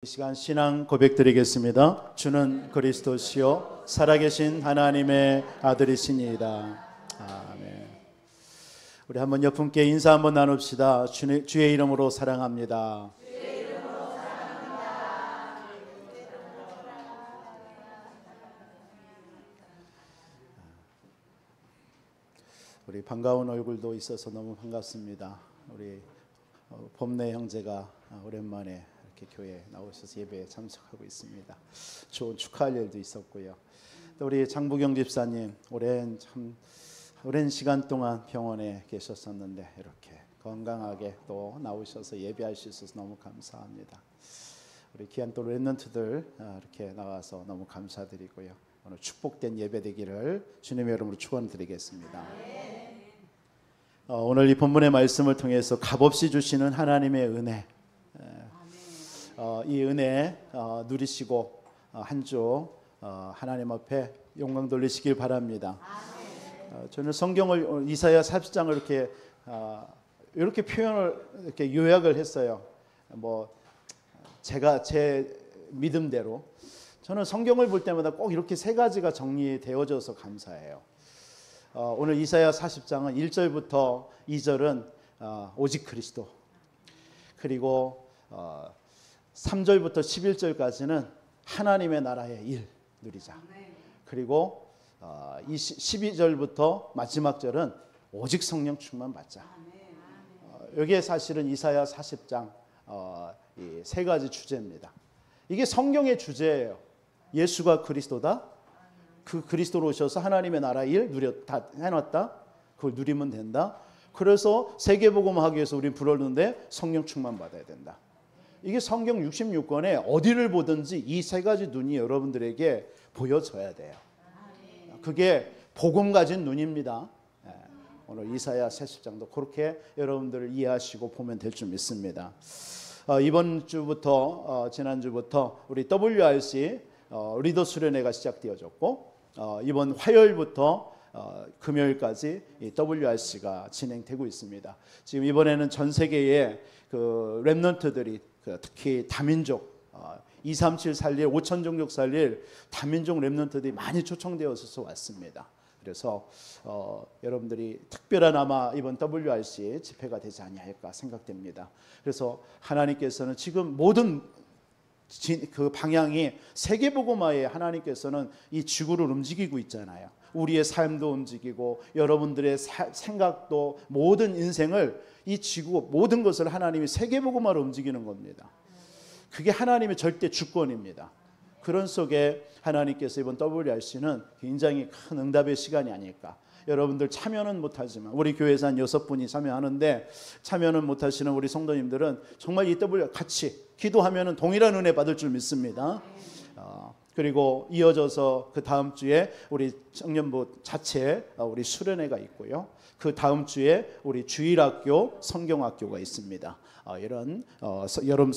이 시간 신앙 고백드리겠습니다. 주는 그리스도시요 살아계신 하나님의 아들이시니이다. 아멘. 우리 한번 옆분께 인사 한번 나눕시다. 주의 이름으로 사랑합니다. 우리 반가운 얼굴도 있어서 너무 반갑습니다. 우리 범래 형제가 오랜만에 이렇게 교회에 나오셔서 예배에 참석하고 있습니다. 좋은 축하할 일도 있었고요. 또 우리 장부경 집사님 오랜 시간 동안 병원에 계셨었는데 이렇게 건강하게 또 나오셔서 예배할 수 있어서 너무 감사합니다. 우리 귀한 또 렘넌트들 이렇게 나와서 너무 감사드리고요. 오늘 축복된 예배 되기를 주님의 이름으로 축원드리겠습니다. 오늘 이 본문의 말씀을 통해서 값없이 주시는 하나님의 은혜, 이 은혜 누리시고 한 주 하나님 앞에 영광 돌리시길 바랍니다. 저는 성경을 이사야 40장을 이렇게 표현을 이렇게 요약을 했어요. 제가 제 믿음대로 저는 성경을 볼 때마다 꼭 이렇게 세 가지가 정리되어져서 감사해요. 오늘 이사야 40장은 1절부터 2절은 오직 그리스도, 그리고 3절부터 11절까지는 하나님의 나라의 일 누리자, 그리고 12절부터 마지막 절은 오직 성령 충만 받자. 여기에 사실은 이사야 40장 이 세 가지 주제입니다. 이게 성경의 주제예요. 예수가 그리스도다, 그 그리스도로 오셔서 하나님의 나라 일 다 해놨다, 그걸 누리면 된다. 그래서 세계복음하기 위해서 우리는 부르는데 성령 충만 받아야 된다. 이게 성경 66권에 어디를 보든지 이 세 가지 눈이 여러분들에게 보여져야 돼요. 그게 복음 가진 눈입니다. 오늘 이사야 40장도 그렇게 여러분들을 이해하시고 보면 될 줄 믿습니다. 이번 주부터 지난주부터 우리 WRC 리더 수련회가 시작되어졌고, 이번 화요일부터 금요일까지 이 WRC가 진행되고 있습니다. 지금 이번에는 전 세계의 그 렘넌트들이 특히 다민족 237 살릴 5천 종족 살릴 다민족 렘넌트들이 많이 초청되어서 왔습니다. 그래서 여러분들이 특별한 아마 이번 WRC 집회가 되지 아니할까 생각됩니다. 그래서 하나님께서는 지금 모든 그 방향이 세계복음화에 하나님께서는 이 지구를 움직이고 있잖아요. 우리의 삶도 움직이고 여러분들의 생각도 모든 인생을 이 지구 모든 것을 하나님이 세계복음화로 움직이는 겁니다. 그게 하나님의 절대 주권입니다. 그런 속에 하나님께서 이번 WRC는 굉장히 큰 응답의 시간이 아닐까. 여러분들 참여는 못하지만 우리 교회에서 한 6분이 참여하는데 참여는 못하시는 우리 성도님들은 정말 이 WRC 같이 기도하면 동일한 은혜 받을 줄 믿습니다. 그리고 이어져서 그 다음 주에 우리 청년부 자체 우리 수련회가 있고요. 그 다음 주에 우리 주일학교 성경학교가 있습니다. 이런 여름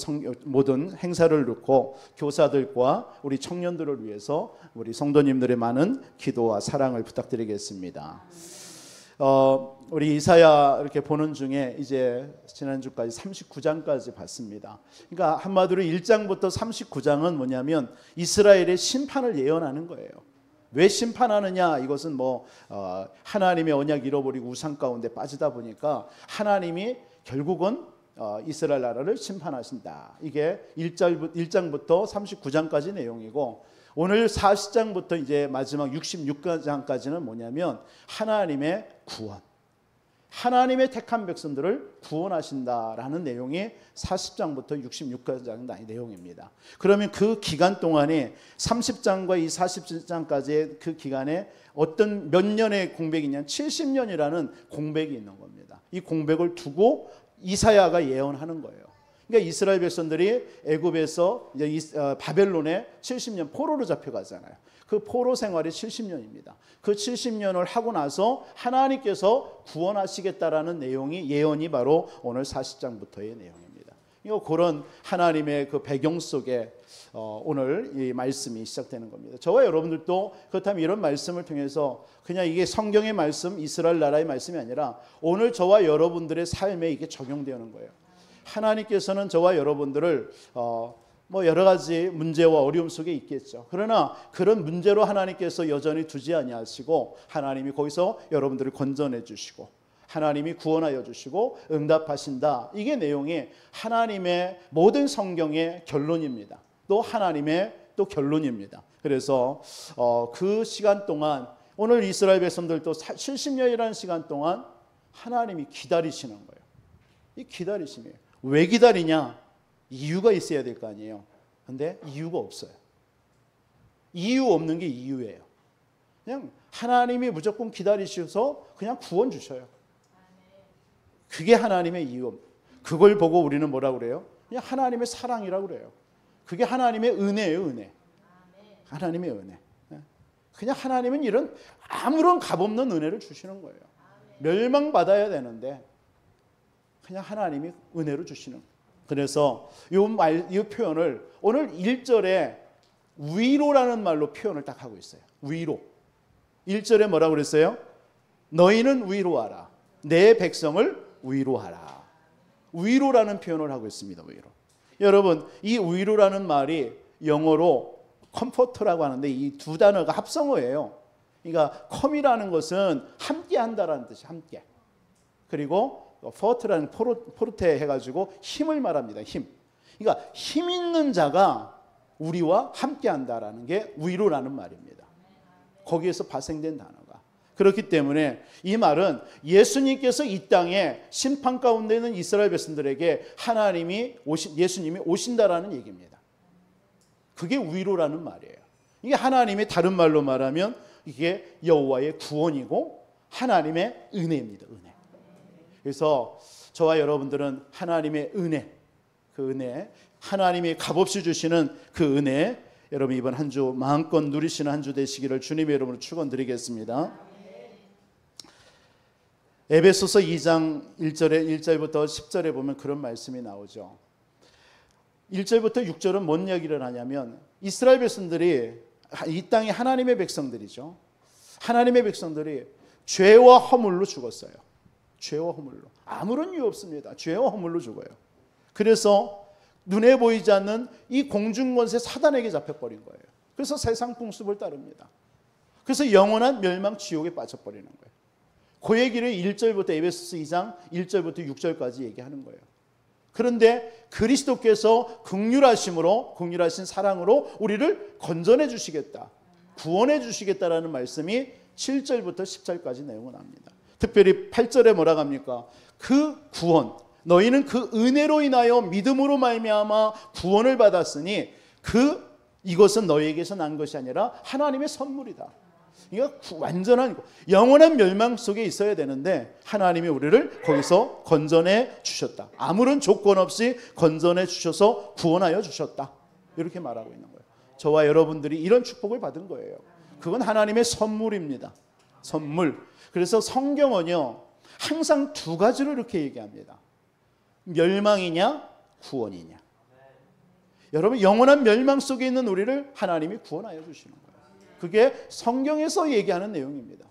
모든 행사를 놓고 교사들과 우리 청년들을 위해서 우리 성도님들의 많은 기도와 사랑을 부탁드리겠습니다. 우리 이사야 이렇게 보는 중에 이제 지난주까지 39장까지 봤습니다. 그러니까 한마디로 1장부터 39장은 뭐냐면 이스라엘의 심판을 예언하는 거예요. 왜 심판하느냐? 이것은 하나님의 언약 잃어버리고 우상 가운데 빠지다 보니까 하나님이 결국은 이스라엘 나라를 심판하신다. 이게 1장부터 39장까지 내용이고, 오늘 40장부터 이제 마지막 66장까지는 뭐냐면 하나님의 구원, 하나님의 택한 백성들을 구원하신다라는 내용이 40장부터 66장까지 내용입니다. 그러면 그 기간 동안에 30장과 이 40장까지의 그 기간에 어떤 몇 년의 공백이 있냐면 70년이라는 공백이 있는 겁니다. 이 공백을 두고 이사야가 예언하는 거예요. 그러니까 이스라엘 백성들이 애굽에서 바벨론에 70년 포로로 잡혀가잖아요. 그 포로 생활이 70년입니다. 그 70년을 하고 나서 하나님께서 구원하시겠다라는 내용이 예언이 바로 오늘 40장부터의 내용입니다. 그런 하나님의 그 배경 속에 오늘 이 말씀이 시작되는 겁니다. 저와 여러분들도 그렇다면 이런 말씀을 통해서 그냥 이게 성경의 말씀, 이스라엘 나라의 말씀이 아니라 오늘 저와 여러분들의 삶에 이게 적용되는 거예요. 하나님께서는 저와 여러분들을 뭐 여러 가지 문제와 어려움 속에 있겠죠. 그러나 그런 문제로 하나님께서 여전히 두지 아니하시고 하나님이 거기서 여러분들을 건져내 주시고 하나님이 구원하여 주시고 응답하신다. 이게 내용이 하나님의 모든 성경의 결론입니다. 또 하나님의 또 결론입니다. 그래서 그 시간 동안 오늘 이스라엘 백성들도 70년이라는 시간 동안 하나님이 기다리시는 거예요. 이 기다리심이에요. 왜 기다리냐? 이유가 있어야 될 거 아니에요. 근데 이유가 없어요. 이유 없는 게 이유예요. 그냥 하나님이 무조건 기다리셔서 그냥 구원 주셔요. 그게 하나님의 이유. 그걸 보고 우리는 뭐라고 그래요? 그냥 하나님의 사랑이라고 그래요. 그게 하나님의 은혜예요, 은혜. 하나님의 은혜. 그냥 하나님은 이런 아무런 값없는 은혜를 주시는 거예요. 멸망받아야 되는데 그냥 하나님이 은혜로 주시는 거예요. 그래서 이 표현을 오늘 1절에 위로라는 말로 표현을 딱 하고 있어요. 위로. 1절에 뭐라고 그랬어요? 너희는 위로하라. 내 백성을 위로하라. 위로라는 표현을 하고 있습니다. 위로. 여러분, 이 위로라는 말이 영어로 컴포터라고 하는데 이 두 단어가 합성어예요. 그러니까 컴이라는 것은 함께 한다라는 뜻이 함께. 그리고 포트라는 포르테 해가지고 힘을 말합니다. 힘. 그러니까 힘 있는 자가 우리와 함께 한다라는 게 위로라는 말입니다. 거기에서 발생된 단어가. 그렇기 때문에 이 말은 예수님께서 이 땅에 심판 가운데 있는 이스라엘 백성들에게 예수님이 오신다라는 얘기입니다. 그게 위로라는 말이에요. 이게 하나님의 다른 말로 말하면 이게 여호와의 구원이고 하나님의 은혜입니다. 은혜. 그래서 저와 여러분들은 하나님의 은혜, 그 은혜, 하나님이 값없이 주시는 그 은혜, 여러분 이번 한 주 마음껏 누리시는 한 주 되시기를 주님의 이름으로 축원드리겠습니다. 에베소서 2장 1절부터 10절에 보면 그런 말씀이 나오죠. 1절부터 6절은 뭔 이야기를 하냐면 이스라엘 백성들이 이 땅이 하나님의 백성들이죠. 하나님의 백성들이 죄와 허물로 죽었어요. 죄와 허물로. 아무런 이유 없습니다. 죄와 허물로 죽어요. 그래서 눈에 보이지 않는 이 공중권세 사단에게 잡혀버린 거예요. 그래서 세상 풍습을 따릅니다. 그래서 영원한 멸망 지옥에 빠져버리는 거예요. 그 얘기를 1절부터 에베소서 2장 1절부터 6절까지 얘기하는 거예요. 그런데 그리스도께서 긍휼하신 사랑으로 우리를 건져내 주시겠다. 구원해 주시겠다라는 말씀이 7절부터 10절까지 내용을 합니다. 특별히 8절에 뭐라고 합니까? 그 구원, 너희는 그 은혜로 인하여 믿음으로 말미암아 구원을 받았으니 이것은 너희에게서 난 것이 아니라 하나님의 선물이다. 그러니까 완전한 영원한 멸망 속에 있어야 되는데 하나님이 우리를 거기서 건져내 주셨다. 아무런 조건 없이 건져내 주셔서 구원하여 주셨다. 이렇게 말하고 있는 거예요. 저와 여러분들이 이런 축복을 받은 거예요. 그건 하나님의 선물입니다. 선물. 그래서 성경은요 항상 두 가지로 이렇게 얘기합니다. 멸망이냐 구원이냐. 여러분 영원한 멸망 속에 있는 우리를 하나님이 구원하여 주시는 거예요. 그게 성경에서 얘기하는 내용입니다.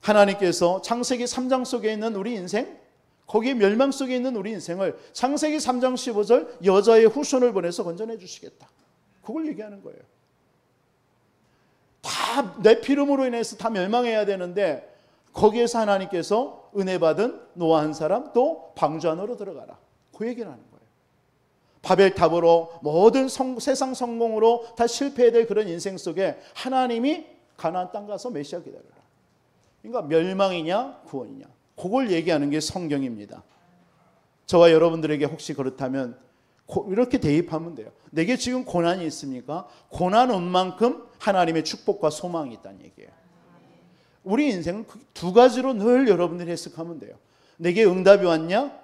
하나님께서 창세기 3장 속에 있는 우리 인생, 거기에 멸망 속에 있는 우리 인생을 창세기 3장 15절 여자의 후손을 보내서 건져내 주시겠다. 그걸 얘기하는 거예요. 다 내 피름으로 인해서 다 멸망해야 되는데 거기에서 하나님께서 은혜 받은 노아 한 사람 또 방주 안으로 들어가라. 그 얘기를 하는 거예요. 바벨탑으로 모든 세상 성공으로 다 실패해야 될 그런 인생 속에 하나님이 가나안 땅 가서 메시아 기다려라. 그러니까 멸망이냐 구원이냐. 그걸 얘기하는 게 성경입니다. 저와 여러분들에게 혹시 그렇다면 이렇게 대입하면 돼요. 내게 지금 고난이 있습니까? 고난 온 만큼 하나님의 축복과 소망이 있다는 얘기예요. 우리 인생은 두 가지로 늘 여러분들이 해석하면 돼요. 내게 응답이 왔냐?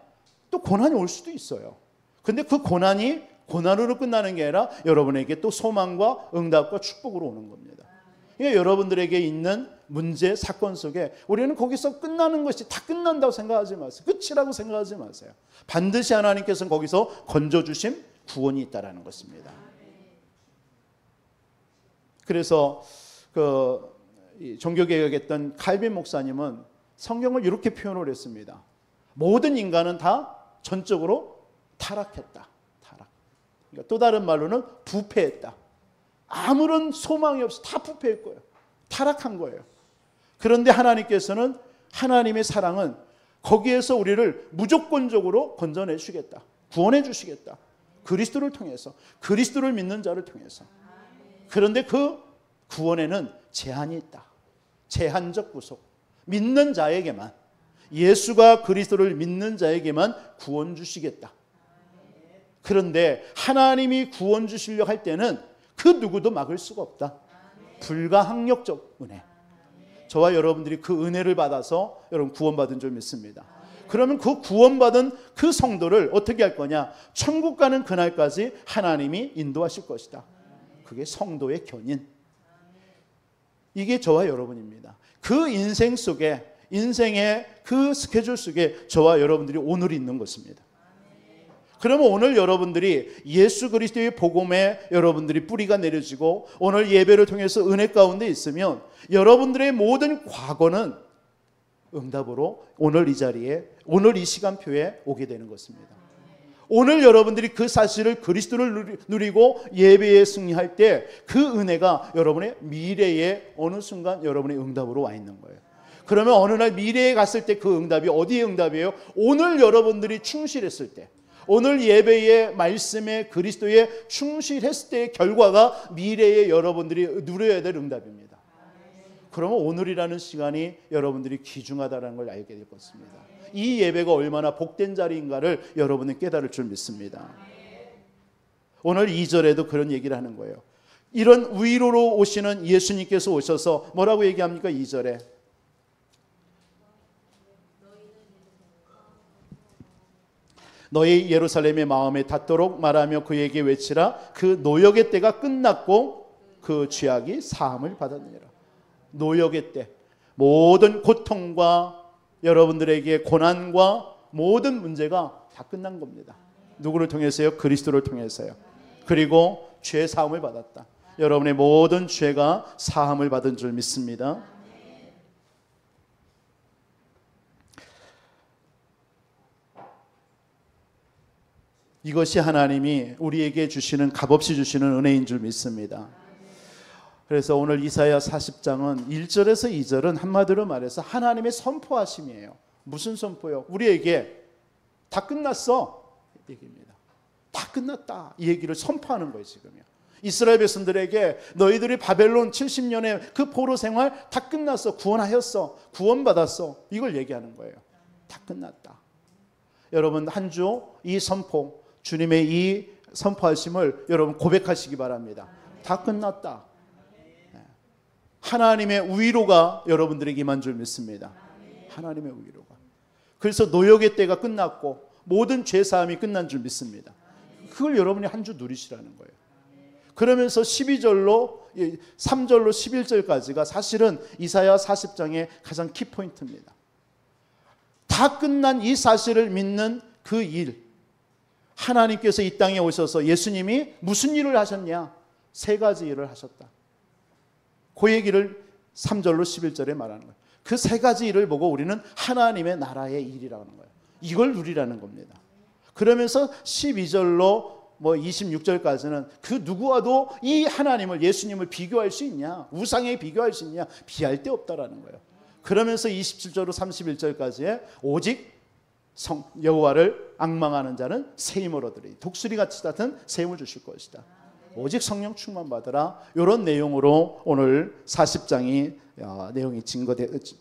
또 고난이 올 수도 있어요. 근데 그 고난이 고난으로 끝나는 게 아니라 여러분에게 또 소망과 응답과 축복으로 오는 겁니다. 그러니까 여러분들에게 있는 문제, 사건 속에 우리는 거기서 끝나는 것이 다 끝난다고 생각하지 마세요. 끝이라고 생각하지 마세요. 반드시 하나님께서는 거기서 건져주심, 구원이 있다라는 것입니다. 그래서 종교개혁했던 칼빈 목사님은 성경을 이렇게 표현을 했습니다. 모든 인간은 다 전적으로 타락했다. 타락. 그러니까 또 다른 말로는 부패했다. 아무런 소망이 없이 다 부패했고요. 타락한 거예요. 그런데 하나님께서는 하나님의 사랑은 거기에서 우리를 무조건적으로 건져내 주시겠다. 구원해 주시겠다. 그리스도를 통해서, 그리스도를 믿는 자를 통해서. 그런데 그 구원에는 제한이 있다. 제한적 구속. 믿는 자에게만, 예수가 그리스도를 믿는 자에게만 구원 주시겠다. 그런데 하나님이 구원 주시려 할 때는 그 누구도 막을 수가 없다. 불가항력적 은혜. 저와 여러분들이 그 은혜를 받아서 여러분 구원받은 줄 믿습니다. 그러면 그 구원받은 그 성도를 어떻게 할 거냐? 천국 가는 그날까지 하나님이 인도하실 것이다. 그게 성도의 견인. 이게 저와 여러분입니다. 그 인생 속에, 인생의 그 스케줄 속에 저와 여러분들이 오늘 있는 것입니다. 그러면 오늘 여러분들이 예수 그리스도의 복음에 여러분들이 뿌리가 내려지고 오늘 예배를 통해서 은혜 가운데 있으면 여러분들의 모든 과거는 응답으로 오늘 이 자리에, 오늘 이 시간표에 오게 되는 것입니다. 오늘 여러분들이 그 사실을, 그리스도를 누리고 예배에 승리할 때 그 은혜가 여러분의 미래에 어느 순간 여러분의 응답으로 와 있는 거예요. 그러면 어느 날 미래에 갔을 때 그 응답이 어디의 응답이에요? 오늘 여러분들이 충실했을 때, 오늘 예배의 말씀에 그리스도에 충실했을 때의 결과가 미래에 여러분들이 누려야 될 응답입니다. 그러면 오늘이라는 시간이 여러분들이 귀중하다는 걸 알게 될 것입니다. 이 예배가 얼마나 복된 자리인가를 여러분은 깨달을 줄 믿습니다. 오늘 2절에도 그런 얘기를 하는 거예요. 이런 위로로 오시는 예수님께서 오셔서 뭐라고 얘기합니까? 2절에 너희 예루살렘의 마음에 닿도록 말하며 그에게 외치라. 그 노역의 때가 끝났고 그 죄악이 사함을 받았느니라. 노역의 때, 모든 고통과 여러분들에게 고난과 모든 문제가 다 끝난 겁니다. 누구를 통해서요? 그리스도를 통해서요. 그리고 죄 사함을 받았다. 여러분의 모든 죄가 사함을 받은 줄 믿습니다. 이것이 하나님이 우리에게 주시는, 값없이 주시는 은혜인 줄 믿습니다. 그래서 오늘 이사야 40장은 1절에서 2절은 한마디로 말해서 하나님의 선포하심이에요. 무슨 선포요? 우리에게 다 끝났어 얘기입니다. 다 끝났다 이 얘기를 선포하는 거예요. 지금요. 이스라엘 백성들에게 너희들이 바벨론 70년의 그 포로 생활 다 끝났어. 구원하였어. 구원받았어. 이걸 얘기하는 거예요. 다 끝났다. 여러분 한 주 이 선포, 주님의 이 선포하심을 여러분 고백하시기 바랍니다. 다 끝났다. 하나님의 위로가 여러분들에게 임한 줄 믿습니다. 하나님의 위로가. 그래서 노역의 때가 끝났고 모든 죄사함이 끝난 줄 믿습니다. 그걸 여러분이 한 주 누리시라는 거예요. 그러면서 12절로 3절로 11절까지가 사실은 이사야 40장의 가장 키포인트입니다. 다 끝난 이 사실을 믿는 그 일, 하나님께서 이 땅에 오셔서 예수님이 무슨 일을 하셨냐? 3가지 일을 하셨다. 그 얘기를 3절로 11절에 말하는 거예요. 그 3가지 일을 보고 우리는 하나님의 나라의 일이라고 하는 거예요. 이걸 누리라는 겁니다. 그러면서 12절로 26절까지는 그 누구와도 이 하나님을, 예수님을 비교할 수 있냐? 우상에 비교할 수 있냐? 비할 데 없다라는 거예요. 그러면서 27절로 31절까지에 오직 여호와를 앙망하는 자는 새 힘을 얻으리. 독수리같이 같은 새 힘을 주실 것이다. 오직 성령 충만 받으라. 이런 내용으로 오늘 40장이 내용이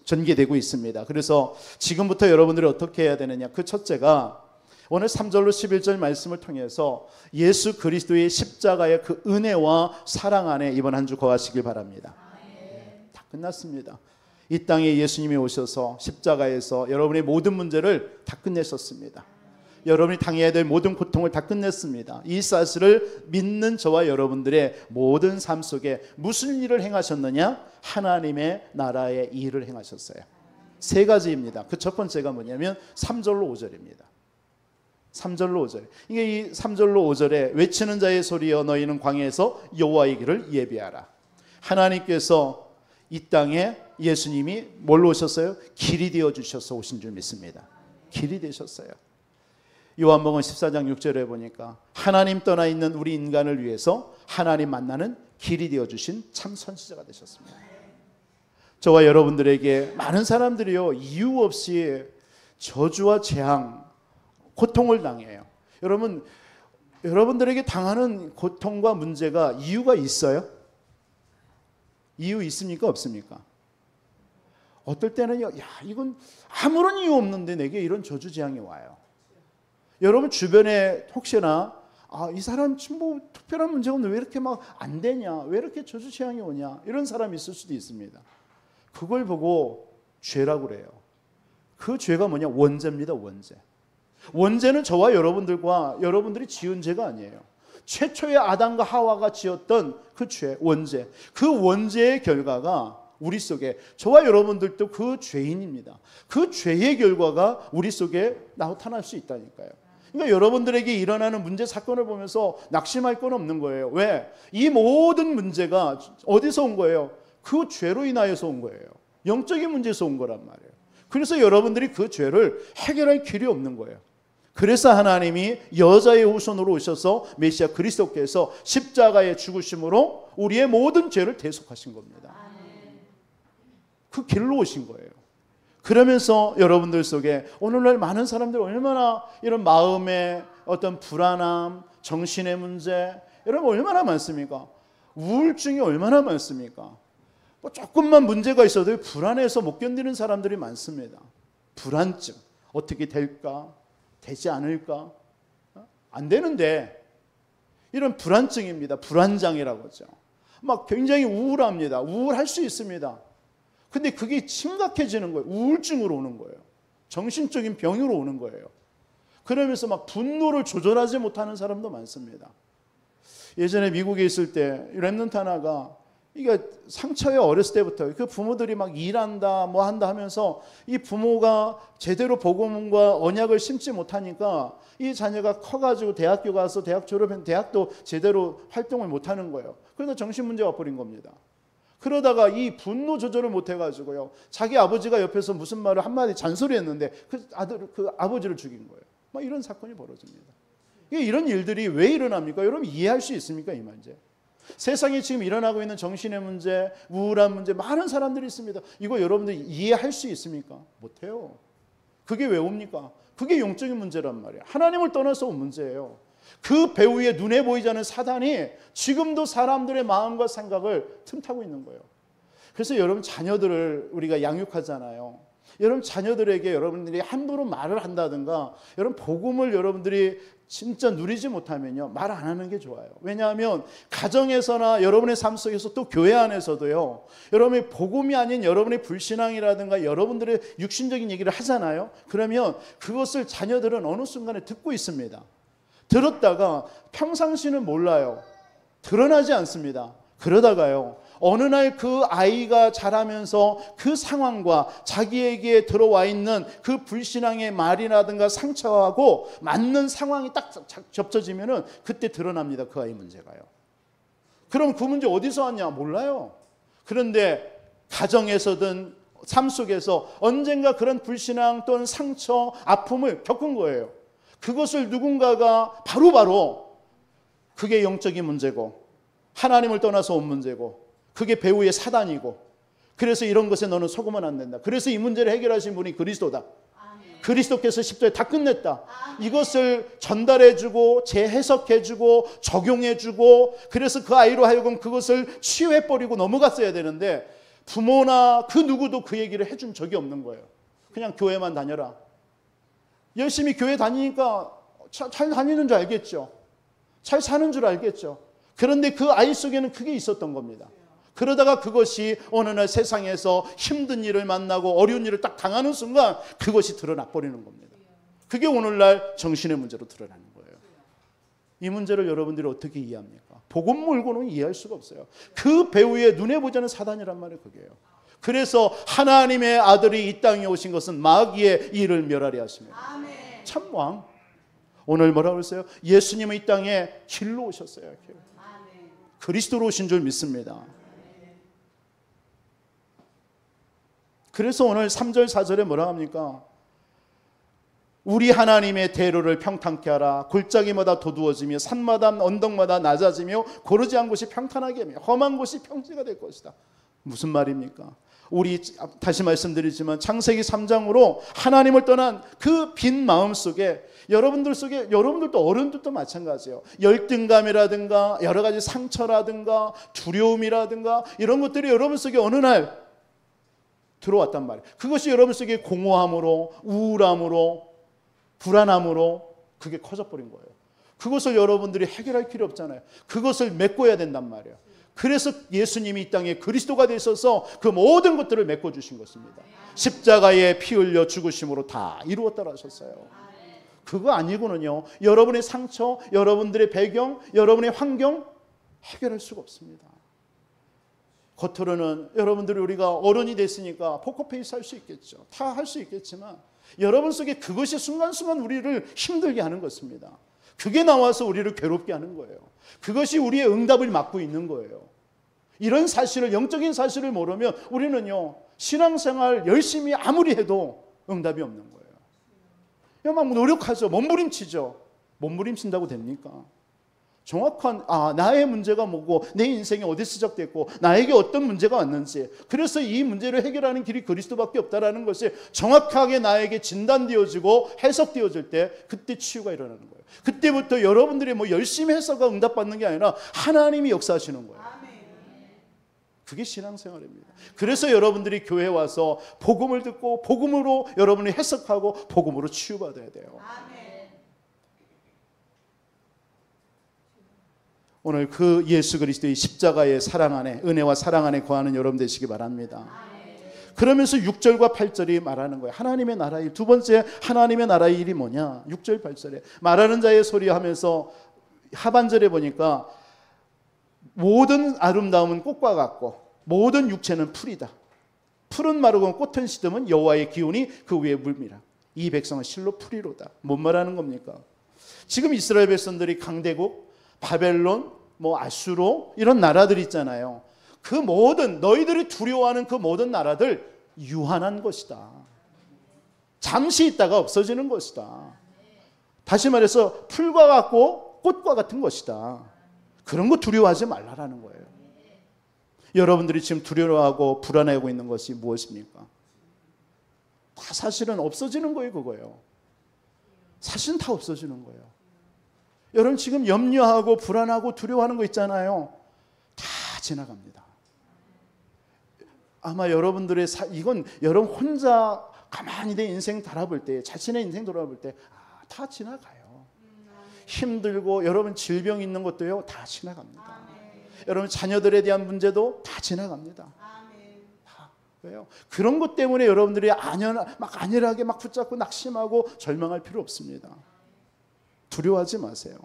전개되고 있습니다. 그래서 지금부터 여러분들이 어떻게 해야 되느냐? 그 첫째가 오늘 3절로 11절 말씀을 통해서 예수 그리스도의 십자가의 그 은혜와 사랑 안에 이번 한 주 거하시길 바랍니다. 다 끝났습니다. 이 땅에 예수님이 오셔서 십자가에서 여러분의 모든 문제를 다 끝내셨습니다. 여러분이 당해야 될 모든 고통을 다 끝냈습니다. 이 사실을 믿는 저와 여러분들의 모든 삶 속에 무슨 일을 행하셨느냐? 하나님의 나라의 일을 행하셨어요. 3가지입니다. 그 첫 번째가 뭐냐면 3절로 5절입니다. 3절로 5절. 이게 이 3절로 5절에 외치는 자의 소리여 너희는 광야에서 여호와의 길을 예비하라. 하나님께서 이 땅에 예수님이 뭘로 오셨어요? 길이 되어 주셔서 오신 줄 믿습니다. 길이 되셨어요. 요한복음 14장 6절에 보니까 하나님 떠나 있는 우리 인간을 위해서 하나님 만나는 길이 되어주신 참 선지자가 되셨습니다. 저와 여러분들에게 많은 사람들이요, 이유 없이 저주와 재앙, 고통을 당해요. 여러분들에게 당하는 고통과 문제가 이유가 있어요? 이유 있습니까? 없습니까? 어떨 때는요, 야, 이건 아무런 이유 없는데 내게 이런 저주 재앙이 와요. 여러분 주변에 혹시나 이 사람 뭐 특별한 문제가 없는데 왜 이렇게 막 안 되냐, 왜 이렇게 저주 재앙이 오냐, 이런 사람이 있을 수도 있습니다. 그걸 보고 죄라고 그래요. 그 죄가 뭐냐? 원죄입니다. 원죄는 저와 여러분들과 여러분들이 지은 죄가 아니에요. 최초의 아담과 하와가 지었던 그 죄, 원죄. 그 원죄의 결과가 우리 속에, 저와 여러분들도 그 죄인입니다. 그 죄의 결과가 우리 속에 나타날 수 있다니까요. 그러니까 여러분들에게 일어나는 문제 사건을 보면서 낙심할 건 없는 거예요. 왜? 이 모든 문제가 어디서 온 거예요? 그 죄로 인하여서 온 거예요. 영적인 문제에서 온 거란 말이에요. 그래서 여러분들이 그 죄를 해결할 길이 없는 거예요. 그래서 하나님이 여자의 후손으로 오셔서 메시아 그리스도께서 십자가의 죽으심으로 우리의 모든 죄를 대속하신 겁니다. 그 길로 오신 거예요. 그러면서 여러분들 속에 오늘날 많은 사람들이 얼마나 이런 마음의 어떤 불안함, 정신의 문제, 여러분 얼마나 많습니까? 우울증이 얼마나 많습니까? 뭐 조금만 문제가 있어도 불안해서 못 견디는 사람들이 많습니다. 불안증, 어떻게 될까? 되지 않을까? 안 되는데 이런 불안증입니다. 불안장애라고 하죠. 막 굉장히 우울합니다. 우울할 수 있습니다. 근데 그게 심각해지는 거예요. 우울증으로 오는 거예요. 정신적인 병으로 오는 거예요. 그러면서 막 분노를 조절하지 못하는 사람도 많습니다. 예전에 미국에 있을 때 랩넌트 하나가 이게 상처에 어렸을 때부터 그 부모들이 막 일한다 뭐 한다 하면서 이 부모가 제대로 복음과 언약을 심지 못하니까 이 자녀가 커가지고 대학교 가서 대학 졸업한 대학도 제대로 활동을 못하는 거예요. 그래서 정신문제가 와버린 겁니다. 그러다가 이 분노 조절을 못해가지고요, 자기 아버지가 옆에서 무슨 말을 한마디 잔소리했는데 그 아버지를 죽인 거예요. 막 이런 사건이 벌어집니다. 이런 일들이 왜 일어납니까? 여러분 이해할 수 있습니까? 이 문제. 세상에 지금 일어나고 있는 정신의 문제, 우울한 문제, 많은 사람들이 있습니다. 이거 여러분들이 이해할 수 있습니까? 못해요. 그게 왜 옵니까? 그게 영적인 문제란 말이에요. 하나님을 떠나서 온 문제예요. 그 배후에 눈에 보이지 않는 사단이 지금도 사람들의 마음과 생각을 틈타고 있는 거예요. 그래서 여러분 자녀들을 우리가 양육하잖아요. 여러분 자녀들에게 여러분들이 함부로 말을 한다든가, 여러분 복음을 여러분들이 진짜 누리지 못하면요, 말 안 하는 게 좋아요. 왜냐하면 가정에서나 여러분의 삶 속에서 또 교회 안에서도요, 여러분의 복음이 아닌 여러분의 불신앙이라든가 여러분들의 육신적인 얘기를 하잖아요. 그러면 그것을 자녀들은 어느 순간에 듣고 있습니다. 들었다가 평상시는 몰라요. 드러나지 않습니다. 그러다가요, 어느 날 그 아이가 자라면서 그 상황과 자기에게 들어와 있는 그 불신앙의 말이라든가 상처하고 맞는 상황이 딱 접쳐지면은 그때 드러납니다. 그 아이 문제가요. 그럼 그 문제 어디서 왔냐? 몰라요. 그런데 가정에서든 삶 속에서 언젠가 그런 불신앙 또는 상처, 아픔을 겪은 거예요. 그것을 누군가가 바로바로 그게 영적인 문제고 하나님을 떠나서 온 문제고 그게 배후의 사단이고, 그래서 이런 것에 너는 속으면 안 된다. 그래서 이 문제를 해결하신 분이 그리스도다. 아멘. 그리스도께서 십자가에 다 끝냈다. 아멘. 이것을 전달해주고 재해석해주고 적용해주고, 그래서 그 아이로 하여금 그것을 치유해버리고 넘어갔어야 되는데 부모나 그 누구도 그 얘기를 해준 적이 없는 거예요. 그냥 교회만 다녀라. 열심히 교회 다니니까 잘 다니는 줄 알겠죠. 잘 사는 줄 알겠죠. 그런데 그 아이 속에는 그게 있었던 겁니다. 그러다가 그것이 어느 날 세상에서 힘든 일을 만나고 어려운 일을 딱 당하는 순간 그것이 드러나 버리는 겁니다. 그게 오늘날 정신의 문제로 드러나는 거예요. 이 문제를 여러분들이 어떻게 이해합니까? 복음 몰고는 이해할 수가 없어요. 그 배후에 눈에 보지 않는 사단이란 말이 그게요. 그래서 하나님의 아들이 이 땅에 오신 것은 마귀의 일을 멸하려 하십니다. 참 왕. 오늘 뭐라고 했어요? 예수님은 이 땅에 길로 오셨어요. 그리스도로 오신 줄 믿습니다. 그래서 오늘 3절 4절에 뭐라 합니까? 우리 하나님의 대로를 평탄케 하라. 골짜기마다 도두어지며 산마다 언덕마다 낮아지며 고르지 않은 곳이 평탄하게 하며 험한 곳이 평지가 될 것이다. 무슨 말입니까? 우리 다시 말씀드리지만 창세기 3장으로 하나님을 떠난 그 빈 마음 속에 여러분들 속에, 여러분들도 어른들도 마찬가지예요. 열등감이라든가 여러 가지 상처라든가 두려움이라든가 이런 것들이 여러분 속에 어느 날 들어왔단 말이에요. 그것이 여러분 속에 공허함으로, 우울함으로, 불안함으로 그게 커져버린 거예요. 그것을 여러분들이 해결할 필요 없잖아요. 그것을 메꿔야 된단 말이에요. 그래서 예수님이 이 땅에 그리스도가 되셔서 그 모든 것들을 메꿔주신 것입니다. 십자가에 피 흘려 죽으심으로 다 이루었다고 하셨어요. 그거 아니고는요, 여러분의 상처, 여러분들의 배경, 여러분의 환경 해결할 수가 없습니다. 겉으로는 여러분들이 우리가 어른이 됐으니까 포커페이스 할 수 있겠죠. 다 할 수 있겠지만 여러분 속에 그것이 순간순간 우리를 힘들게 하는 것입니다. 그게 나와서 우리를 괴롭게 하는 거예요. 그것이 우리의 응답을 막고 있는 거예요. 이런 사실을, 영적인 사실을 모르면 우리는요, 신앙생활 열심히 아무리 해도 응답이 없는 거예요. 막 노력하죠. 몸부림치죠. 몸부림친다고 됩니까? 정확한 나의 문제가 뭐고 내 인생이 어디 시작됐고 나에게 어떤 문제가 왔는지, 그래서 이 문제를 해결하는 길이 그리스도밖에 없다라는 것이 정확하게 나에게 진단되어지고 해석되어질 때 그때 치유가 일어나는 거예요. 그때부터 여러분들이 뭐 열심히 해서가 응답받는 게 아니라 하나님이 역사하시는 거예요. 그게 신앙생활입니다. 그래서 여러분들이 교회에 와서 복음을 듣고 복음으로 여러분이 해석하고 복음으로 치유받아야 돼요. 오늘 그 예수 그리스도의 십자가의 사랑 안에, 은혜와 사랑 안에 거하는 여러분 되시기 바랍니다. 그러면서 6절과 8절이 말하는 거예요. 하나님의 나라의 두 번째, 하나님의 나라의 일이 뭐냐? 6절 8절에 말하는 자의 소리 하면서 하반절에 보니까 모든 아름다움은 꽃과 같고 모든 육체는 풀이다. 풀은 마르고 꽃은 시듬은 여호와의 기운이 그 위에 물미라. 이 백성은 실로 풀이로다. 뭔 말하는 겁니까? 지금 이스라엘 백성들이 강대국, 바벨론, 아수로 이런 나라들이 있잖아요. 그 모든 너희들이 두려워하는 그 모든 나라들 유한한 것이다. 잠시 있다가 없어지는 것이다. 다시 말해서 풀과 같고 꽃과 같은 것이다. 그런 거 두려워하지 말라라는 거예요. 여러분들이 지금 두려워하고 불안해하고 있는 것이 무엇입니까? 다 사실은 없어지는 거예요. 그거예요. 사실은 다 없어지는 거예요. 여러분 지금 염려하고 불안하고 두려워하는 거 있잖아요. 다 지나갑니다. 아마 여러분들의 이건 여러분 혼자 가만히 내 인생 돌아볼 때, 자신의 인생 돌아볼 때 다 지나가요. 힘들고 여러분 질병 있는 것도요, 다 지나갑니다. 여러분 자녀들에 대한 문제도 다 지나갑니다. 다. 왜요? 그런 것 때문에 여러분들이 안일하게 붙잡고 낙심하고 절망할 필요 없습니다. 두려워하지 마세요.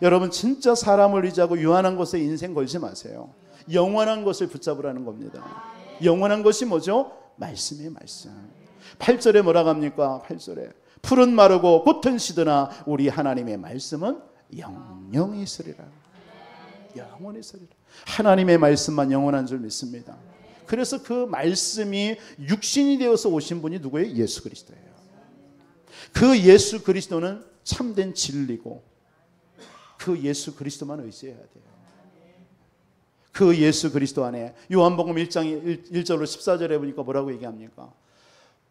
여러분 진짜 사람을 의지하고 유한한 것에 인생 걸지 마세요. 영원한 것을 붙잡으라는 겁니다. 영원한 것이 뭐죠? 말씀이에요. 말씀. 8절에 뭐라고 합니까? 8절에 풀은 마르고 꽃은 시드나 우리 하나님의 말씀은 영영히 있으리라. 영원히 있으리라. 하나님의 말씀만 영원한 줄 믿습니다. 그래서 그 말씀이 육신이 되어서 오신 분이 누구예요? 예수 그리스도예요. 그 예수 그리스도는 참된 진리고 그 예수 그리스도만 의지해야 돼요. 그 예수 그리스도 안에 요한복음 1장 1절로 14절에 보니까 뭐라고 얘기합니까?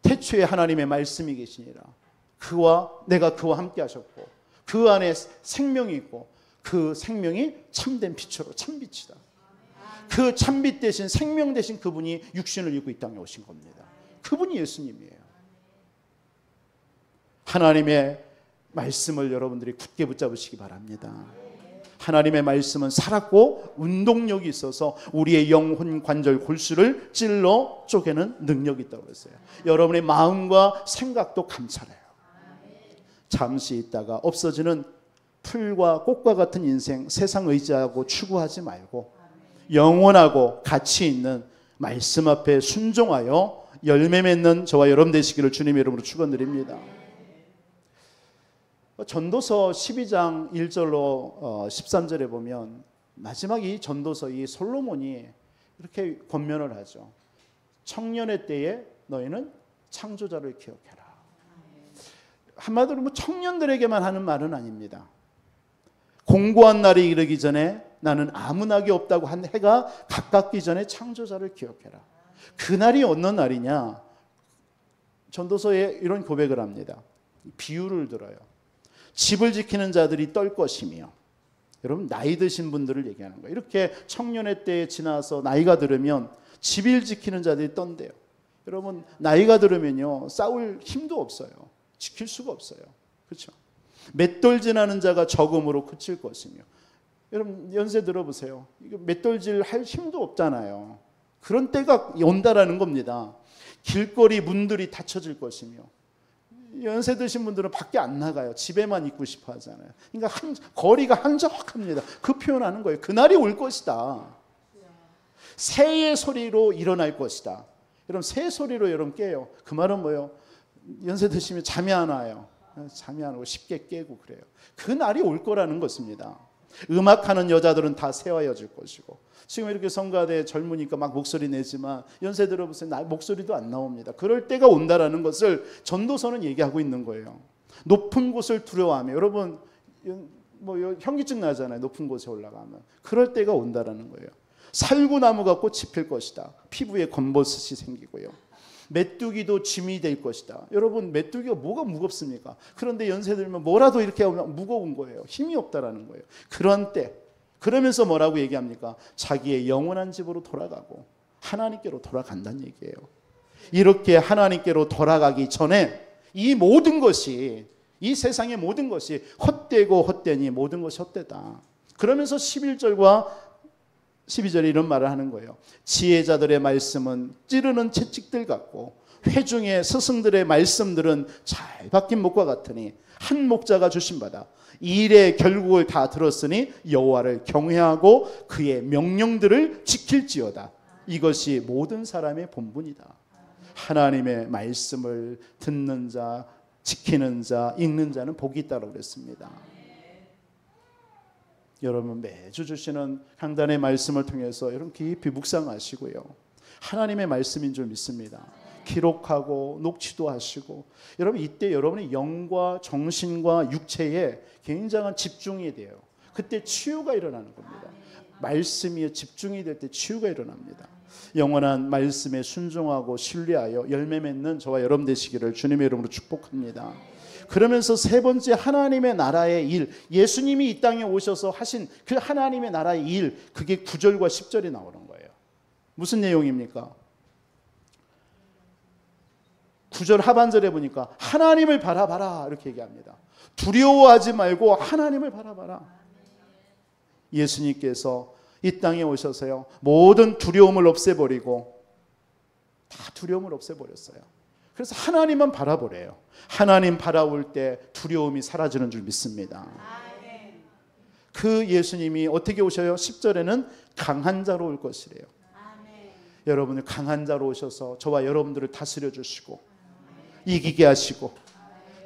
태초에 하나님의 말씀이 계시니라. 내가 그와 함께 하셨고 그 안에 생명이 있고 그 생명이 참된 빛으로 참빛이다. 그 참빛 대신 생명 대신 그분이 육신을 입고 이 땅에 오신 겁니다. 그분이 예수님이에요. 하나님의 말씀을 여러분들이 굳게 붙잡으시기 바랍니다. 하나님의 말씀은 살았고 운동력이 있어서 우리의 영혼 관절 골수를 찔러 쪼개는 능력이 있다고 했어요. 여러분의 마음과 생각도 감찰해요. 잠시 있다가 없어지는 풀과 꽃과 같은 인생, 세상 의지하고 추구하지 말고 영원하고 가치 있는 말씀 앞에 순종하여 열매 맺는 저와 여러분 되시기를 주님의 이름으로 축원드립니다. 전도서 12장 1절로 13절에 보면 마지막 이 전도서 이 솔로몬이 이렇게 권면을 하죠. 청년의 때에 너희는 창조자를 기억해라. 한마디로 뭐 청년들에게만 하는 말은 아닙니다. 공고한 날이 이르기 전에 나는 아무 낙이 없다고 한 해가 가깝기 전에 창조자를 기억해라. 그날이 어느 날이냐? 전도서에 이런 고백을 합니다. 비유를 들어요. 집을 지키는 자들이 떨 것이며, 여러분 나이 드신 분들을 얘기하는 거예요. 이렇게 청년의 때에 지나서 나이가 들으면 집을 지키는 자들이 떤대요. 여러분 나이가 들으면요 싸울 힘도 없어요. 지킬 수가 없어요. 그렇죠? 맷돌질하는 자가 적음으로 그칠 것이며, 여러분 연세 들어보세요. 이거 맷돌질 할 힘도 없잖아요. 그런 때가 온다라는 겁니다. 길거리 문들이 닫혀질 것이며, 연세 드신 분들은 밖에 안 나가요. 집에만 있고 싶어 하잖아요. 그러니까 거리가 한적합니다. 그 표현하는 거예요. 그날이 올 것이다. 새의 소리로 일어날 것이다. 여러분 새 소리로 여러분 깨요. 그 말은 뭐예요? 연세 드시면 잠이 안 와요. 잠이 안 오고 쉽게 깨고 그래요. 그 날이 올 거라는 것입니다. 음악하는 여자들은 다 새하여질 것이고, 지금 이렇게 성가대 젊으니까 막 목소리 내지만 연세 들어보세요. 목소리도 안 나옵니다. 그럴 때가 온다라는 것을 전도서는 얘기하고 있는 거예요. 높은 곳을 두려워하며, 여러분 뭐 현기증 나잖아요. 높은 곳에 올라가면. 그럴 때가 온다라는 거예요. 살구나무가 꽃이 필 것이다. 피부에 검버섯이 생기고요. 메뚜기도 짐이 될 것이다. 여러분 메뚜기가 뭐가 무겁습니까? 그런데 연세 들면 뭐라도 이렇게 하면 무거운 거예요. 힘이 없다라는 거예요. 그런 때, 그러면서 뭐라고 얘기합니까? 자기의 영원한 집으로 돌아가고 하나님께로 돌아간다는 얘기예요. 이렇게 하나님께로 돌아가기 전에 이 모든 것이, 이 세상의 모든 것이 헛되고 헛되니 모든 것이 헛되다. 그러면서 11절과 12절에 이런 말을 하는 거예요. 지혜자들의 말씀은 찌르는 채찍들 같고 회중의 스승들의 말씀들은 잘 박힌 목과 같으니 한 목자가 주신 바다. 일의 결국을 다 들었으니 여호와를 경외하고 그의 명령들을 지킬지어다. 이것이 모든 사람의 본분이다. 하나님의 말씀을 듣는 자, 지키는 자, 읽는 자는 복이 있다고 그랬습니다. 여러분 매주 주시는 강단의 말씀을 통해서 여러분 깊이 묵상하시고요. 하나님의 말씀인 줄 믿습니다. 기록하고 녹취도 하시고, 여러분 이때 여러분의 영과 정신과 육체에 굉장한 집중이 돼요. 그때 치유가 일어나는 겁니다. 말씀이 집중이 될 때 치유가 일어납니다. 영원한 말씀에 순종하고 신뢰하여 열매 맺는 저와 여러분 되시기를 주님의 이름으로 축복합니다. 그러면서 세 번째, 하나님의 나라의 일, 예수님이 이 땅에 오셔서 하신 그 하나님의 나라의 일, 그게 9절과 10절이 나오는 거예요. 무슨 내용입니까? 9절 하반절에 보니까 하나님을 바라봐라 이렇게 얘기합니다. 두려워하지 말고 하나님을 바라봐라. 예수님께서 이 땅에 오셔서요 모든 두려움을 없애버리고 다 두려움을 없애버렸어요. 그래서 하나님만 바라보래요. 하나님 바라볼 때 두려움이 사라지는 줄 믿습니다. 그 예수님이 어떻게 오셔요? 10절에는 강한 자로 올 것이래요. 여러분을 강한 자로 오셔서 저와 여러분들을 다스려 주시고 이기게 하시고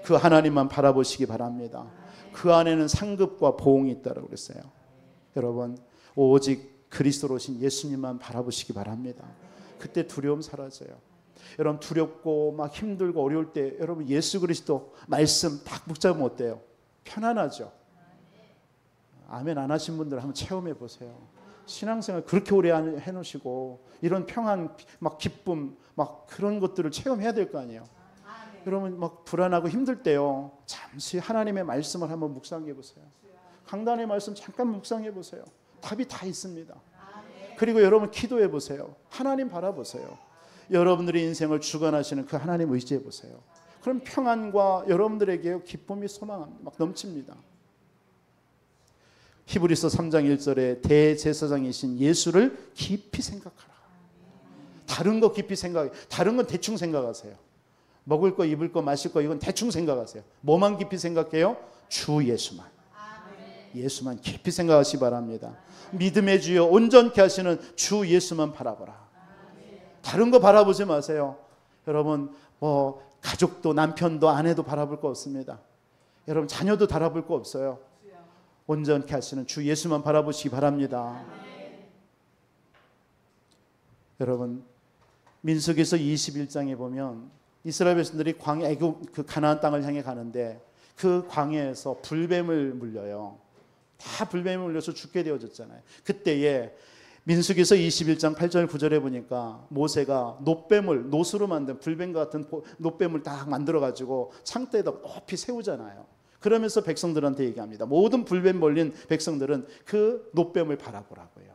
그 하나님만 바라보시기 바랍니다. 그 안에는 상급과 보응이 있다고 그랬어요. 여러분 오직 그리스도로 오신 예수님만 바라보시기 바랍니다. 그때 두려움 사라져요. 여러분 두렵고 막 힘들고 어려울 때 여러분 예수 그리스도 말씀 딱 붙잡으면 어때요? 편안하죠. 아멘 안 하신 분들 한번 체험해 보세요. 신앙생활 그렇게 오래 해놓으시고 이런 평안, 막 기쁨, 막 그런 것들을 체험해야 될 거 아니에요. 여러분 막 불안하고 힘들 때요 잠시 하나님의 말씀을 한번 묵상해 보세요. 강단의 말씀 잠깐 묵상해 보세요. 답이 다 있습니다. 그리고 여러분 기도해 보세요. 하나님 바라보세요. 여러분들의 인생을 주관하시는 그 하나님 의지해 보세요. 그럼 평안과 여러분들에게 기쁨이 소망 막 넘칩니다. 히브리서 3장 1절에 대제사장이신 예수를 깊이 생각하라. 다른 거 깊이 생각해. 다른 건 대충 생각하세요. 먹을 거, 입을 거, 마실 거 이건 대충 생각하세요. 뭐만 깊이 생각해요? 주 예수만. 예수만 깊이 생각하시 바랍니다. 믿음의 주여 온전케 하시는 주 예수만 바라보라. 다른 거 바라보지 마세요. 여러분 가족도 남편도 아내도 바라볼 거 없습니다. 여러분 자녀도 바라볼 거 없어요. 온전케 하시는 주 예수만 바라보시기 바랍니다. 여러분 민수기서 21장에 보면 이스라엘 백성들이 광야 애굽 그 가나안 땅을 향해 가는데 그 광야에서 불뱀을 물려요. 다 불뱀을 물려서 죽게 되어졌잖아요. 그때에 민수기서 21장 8절 9절에 보니까 모세가 놋뱀을 놋으로 만든 불뱀 같은 놋뱀을 딱 만들어 가지고 창대에다 높이 세우잖아요. 그러면서 백성들한테 얘기합니다. 모든 불뱀 몰린 백성들은 그 놋뱀을 바라보라고요.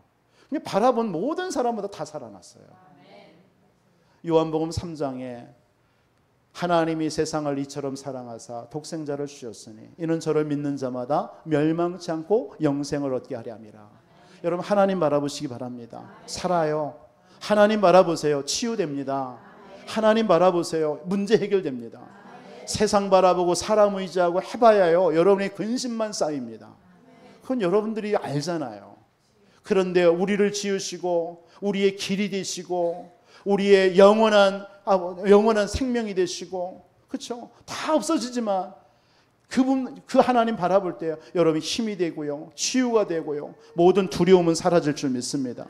근데 바라본 모든 사람마다 다 살아났어요. 요한복음 3장에 하나님이 세상을 이처럼 사랑하사 독생자를 주셨으니 이는 저를 믿는 자마다 멸망치 않고 영생을 얻게 하려 함이라. 여러분 하나님 바라보시기 바랍니다. 살아요. 하나님 바라보세요. 치유됩니다. 하나님 바라보세요. 문제 해결됩니다. 세상 바라보고 사람 의지하고 해봐야요, 여러분의 근심만 쌓입니다. 그건 여러분들이 알잖아요. 그런데 우리를 지으시고 우리의 길이 되시고 우리의 영원한 생명이 되시고, 그렇죠? 다 없어지지만 그 하나님 바라볼 때 여러분이 힘이 되고요, 치유가 되고요, 모든 두려움은 사라질 줄 믿습니다.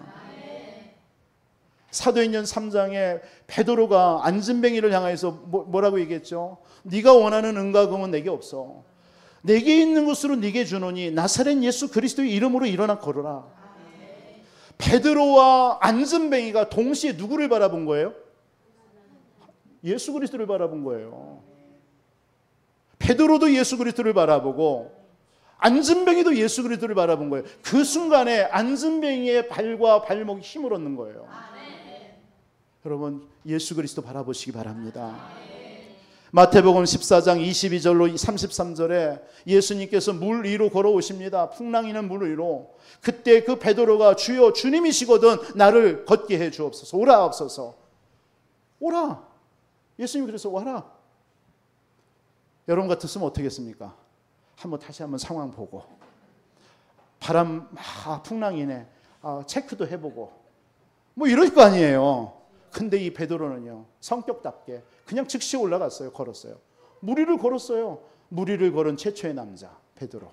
사도행전 3장에 베드로가 안진뱅이를 향해서 뭐라고 얘기했죠? 네가 원하는 은과 금은 내게 없어. 내게 있는 것으로 네게 주노니 나사렛 예수 그리스도의 이름으로 일어나 걸어라. 베드로와 안진뱅이가 동시에 누구를 바라본 거예요? 예수 그리스도를 바라본 거예요. 베드로도 예수 그리스도를 바라보고 안진뱅이도 예수 그리스도를 바라본 거예요. 그 순간에 안진뱅이의 발과 발목이 힘을 얻는 거예요. 여러분 예수 그리스도 바라보시기 바랍니다. 마태복음 14장 22절로 33절에 예수님께서 물 위로 걸어오십니다. 풍랑이는 물 위로. 그때 그 베드로가 주여 주님이시거든 나를 걷게 해 주옵소서. 오라 없어서. 오라. 예수님이 그래서 와라. 여러분 같았으면 어떻게 했습니까? 다시 한번 상황 보고 바람 풍랑이네, 체크도 해보고 뭐 이럴 거 아니에요. 근데 이 베드로는요, 성격답게 그냥 즉시 올라갔어요. 걸었어요. 물 위를 걸었어요. 물 위를 걸은 최초의 남자 베드로.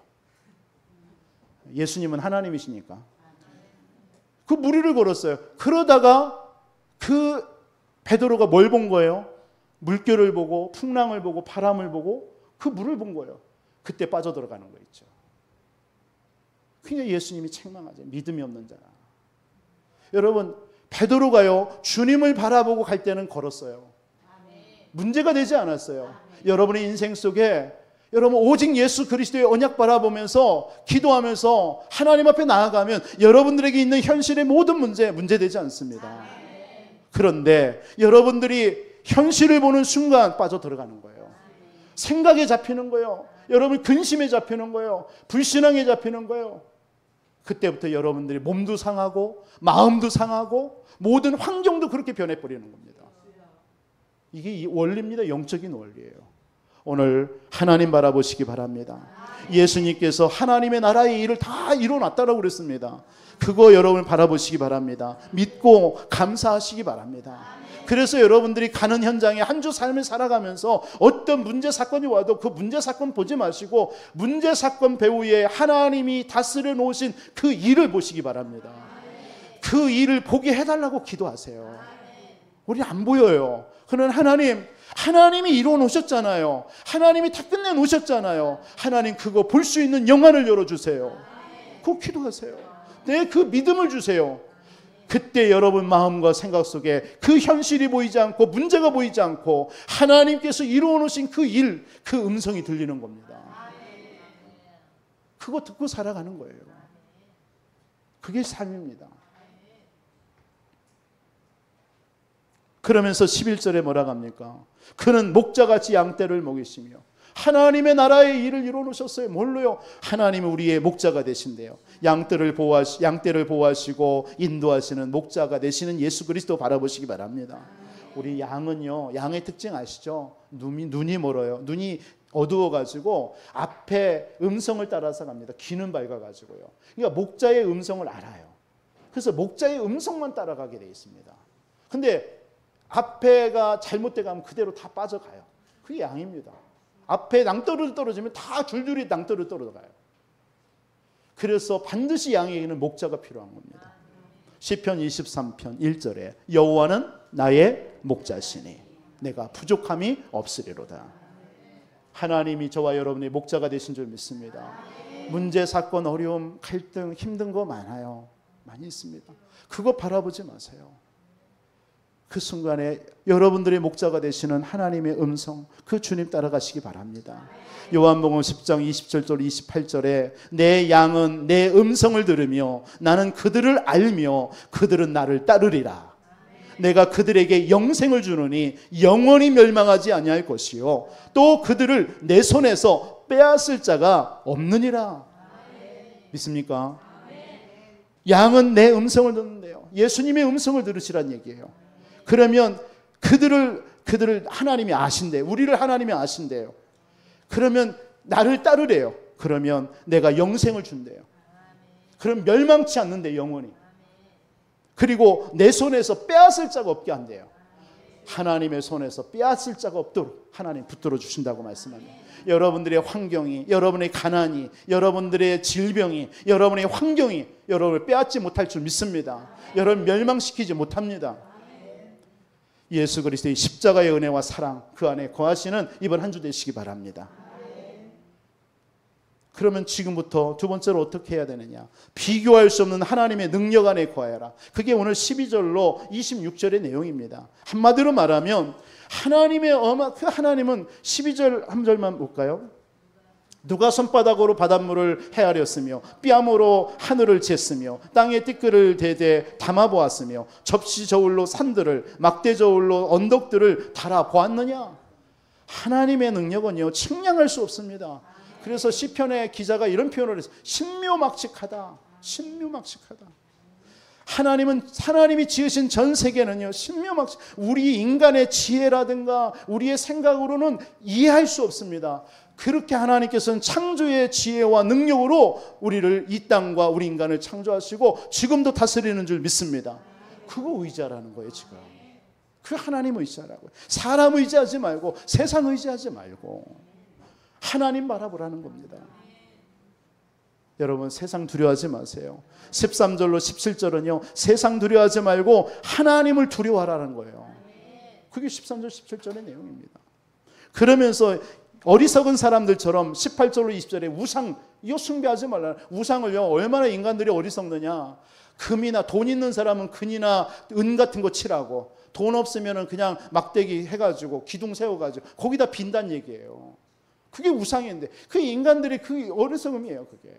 예수님은 하나님이시니까 그 물 위를 걸었어요. 그러다가 그 베드로가 뭘 본 거예요? 물결을 보고 풍랑을 보고 바람을 보고 그 물을 본 거예요. 그때 빠져들어가는 거 있죠. 그냥 예수님이 책망하죠. 믿음이 없는 자라. 여러분 베드로가요, 주님을 바라보고 갈 때는 걸었어요. 문제가 되지 않았어요. 여러분의 인생 속에 여러분 오직 예수 그리스도의 언약 바라보면서 기도하면서 하나님 앞에 나아가면 여러분들에게 있는 현실의 모든 문제 되지 않습니다. 그런데 여러분들이 현실을 보는 순간 빠져들어가는 거예요. 생각에 잡히는 거예요. 여러분 근심에 잡히는 거예요. 불신앙에 잡히는 거예요. 그때부터 여러분들이 몸도 상하고 마음도 상하고 모든 환경도 그렇게 변해버리는 겁니다. 이게 원리입니다. 영적인 원리예요. 오늘 하나님 바라보시기 바랍니다. 예수님께서 하나님의 나라의 일을 다 이뤄놨다라고 그랬습니다. 그거 여러분 바라보시기 바랍니다. 믿고 감사하시기 바랍니다. 그래서 여러분들이 가는 현장에 한 주 삶을 살아가면서 어떤 문제 사건이 와도 그 문제 사건 보지 마시고 문제 사건 배후에 하나님이 다스려 놓으신 그 일을 보시기 바랍니다. 그 일을 보게 해달라고 기도하세요. 우리 안 보여요. 그는 하나님이 이루어 놓으셨잖아요. 하나님이 다 끝내 놓으셨잖아요. 하나님 그거 볼 수 있는 영안을 열어주세요. 그거 기도하세요. 네, 그 믿음을 주세요. 그때 여러분 마음과 생각 속에 그 현실이 보이지 않고 문제가 보이지 않고 하나님께서 이루어 놓으신 그 일, 그 음성이 들리는 겁니다. 그거 듣고 살아가는 거예요. 그게 삶입니다. 그러면서 11절에 뭐라고 합니까? 그는 목자같이 양떼를 먹이시며 하나님의 나라의 일을 이루어 놓으셨어요. 뭘로요? 하나님은 우리의 목자가 되신대요. 양떼를 보호하시고 인도하시는 목자가 되시는 예수 그리스도 바라보시기 바랍니다. 우리 양은요, 양의 특징 아시죠? 눈이 멀어요. 눈이 어두워가지고 앞에 음성을 따라서 갑니다. 귀는 밝아가지고요. 그러니까 목자의 음성을 알아요. 그래서 목자의 음성만 따라가게 되어 있습니다. 근데 앞에가 잘못돼 가면 그대로 다 빠져가요. 그게 양입니다. 앞에 낭떠러지 떨어지면 다 줄줄이 낭떠러지 떨어져가요. 그래서 반드시 양에게는 목자가 필요한 겁니다. 시편 23편 1절에 여호와는 나의 목자시니 내가 부족함이 없으리로다. 하나님이 저와 여러분의 목자가 되신 줄 믿습니다. 문제, 사건, 어려움, 갈등, 힘든 거 많아요. 많이 있습니다. 그거 바라보지 마세요. 그 순간에 여러분들의 목자가 되시는 하나님의 음성, 그 주님 따라가시기 바랍니다. 요한복음 10장 27절 28절에 내 양은 내 음성을 들으며 나는 그들을 알며 그들은 나를 따르리라. 내가 그들에게 영생을 주노니 영원히 멸망하지 아니할 것이요 또 그들을 내 손에서 빼앗을 자가 없느니라. 믿습니까? 양은 내 음성을 듣는데요. 예수님의 음성을 들으시란 얘기예요. 그러면 그들을 하나님이 아신대요. 우리를 하나님이 아신대요. 그러면 나를 따르래요. 그러면 내가 영생을 준대요. 그럼 멸망치 않는데 영원히. 그리고 내 손에서 빼앗을 자가 없게 한대요. 하나님의 손에서 빼앗을 자가 없도록 하나님 붙들어 주신다고 말씀합니다. 여러분들의 환경이, 여러분의 가난이, 여러분들의 질병이, 여러분의 환경이 여러분을 빼앗지 못할 줄 믿습니다. 여러분 멸망시키지 못합니다. 예수 그리스도의 십자가의 은혜와 사랑 그 안에 거하시는 이번 한 주 되시기 바랍니다. 그러면 지금부터 두 번째로 어떻게 해야 되느냐? 비교할 수 없는 하나님의 능력 안에 거하여라. 그게 오늘 12절로 26절의 내용입니다. 한마디로 말하면 그 하나님은 12절 한 절만 볼까요? 누가 손바닥으로 바닷물을 헤아렸으며 뺨으로 하늘을 쟀으며 땅에 띠끌을 대대 담아보았으며 접시 저울로 산들을 막대 저울로 언덕들을 달아보았느냐? 하나님의 능력은요 측량할 수 없습니다. 그래서 시편의 기자가 이런 표현을 했어요. 신묘막측하다. 신묘막측하다. 하나님이 지으신 전 세계는요 신묘막측. 우리 인간의 지혜라든가 우리의 생각으로는 이해할 수 없습니다. 그렇게 하나님께서는 창조의 지혜와 능력으로 우리를 이 땅과 우리 인간을 창조하시고 지금도 다스리는 줄 믿습니다. 그거 의지하라는 거예요 지금. 그 하나님 의지하라고요. 사람 의지하지 말고 세상 의지하지 말고 하나님 바라보라는 겁니다. 여러분 세상 두려워하지 마세요. 13절로 17절은요 세상 두려워하지 말고 하나님을 두려워하라는 거예요. 그게 13절 17절의 내용입니다. 그러면서 어리석은 사람들처럼 18절로 20절에 우상 이거 숭배하지 말라. 우상을요 얼마나 인간들이 어리석느냐. 금이나 돈 있는 사람은 금이나 은 같은 거 칠하고 돈 없으면 그냥 막대기 해가지고 기둥 세워가지고 거기다 빈단 얘기예요. 그게 우상인데 그 인간들이 그 어리석음이에요. 그게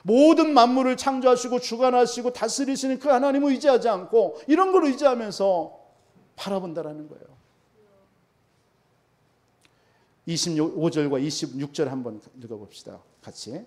모든 만물을 창조하시고 주관하시고 다스리시는 그 하나님을 의지하지 않고 이런 걸 의지하면서 바라본다라는 거예요. 25절과 26절 한번 읽어봅시다. 같이.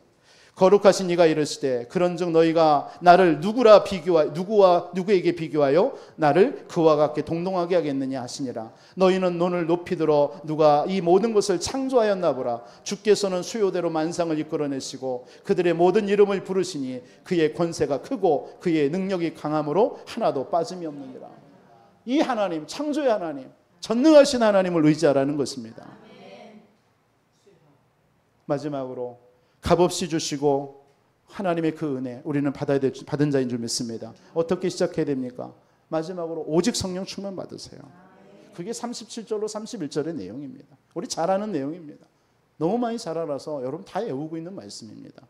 거룩하신 이가 이르시되 그런즉 너희가 나를 누구에게 비교하여 나를 그와 같게 동등하게 하겠느냐 하시니라. 너희는 눈을 높이 들어 누가 이 모든 것을 창조하였나 보라. 주께서는 수요대로 만상을 이끌어내시고 그들의 모든 이름을 부르시니 그의 권세가 크고 그의 능력이 강함으로 하나도 빠짐이 없느니라. 이 하나님, 창조의 하나님, 전능하신 하나님을 의지하라는 것입니다. 마지막으로 값없이 주시고 하나님의 그 은혜 우리는 받은 자인 줄 믿습니다. 어떻게 시작해야 됩니까? 마지막으로 오직 성령 충만 받으세요. 그게 37절로 31절의 내용입니다. 우리 잘 아는 내용입니다. 너무 많이 잘 알아서 여러분 다 외우고 있는 말씀입니다.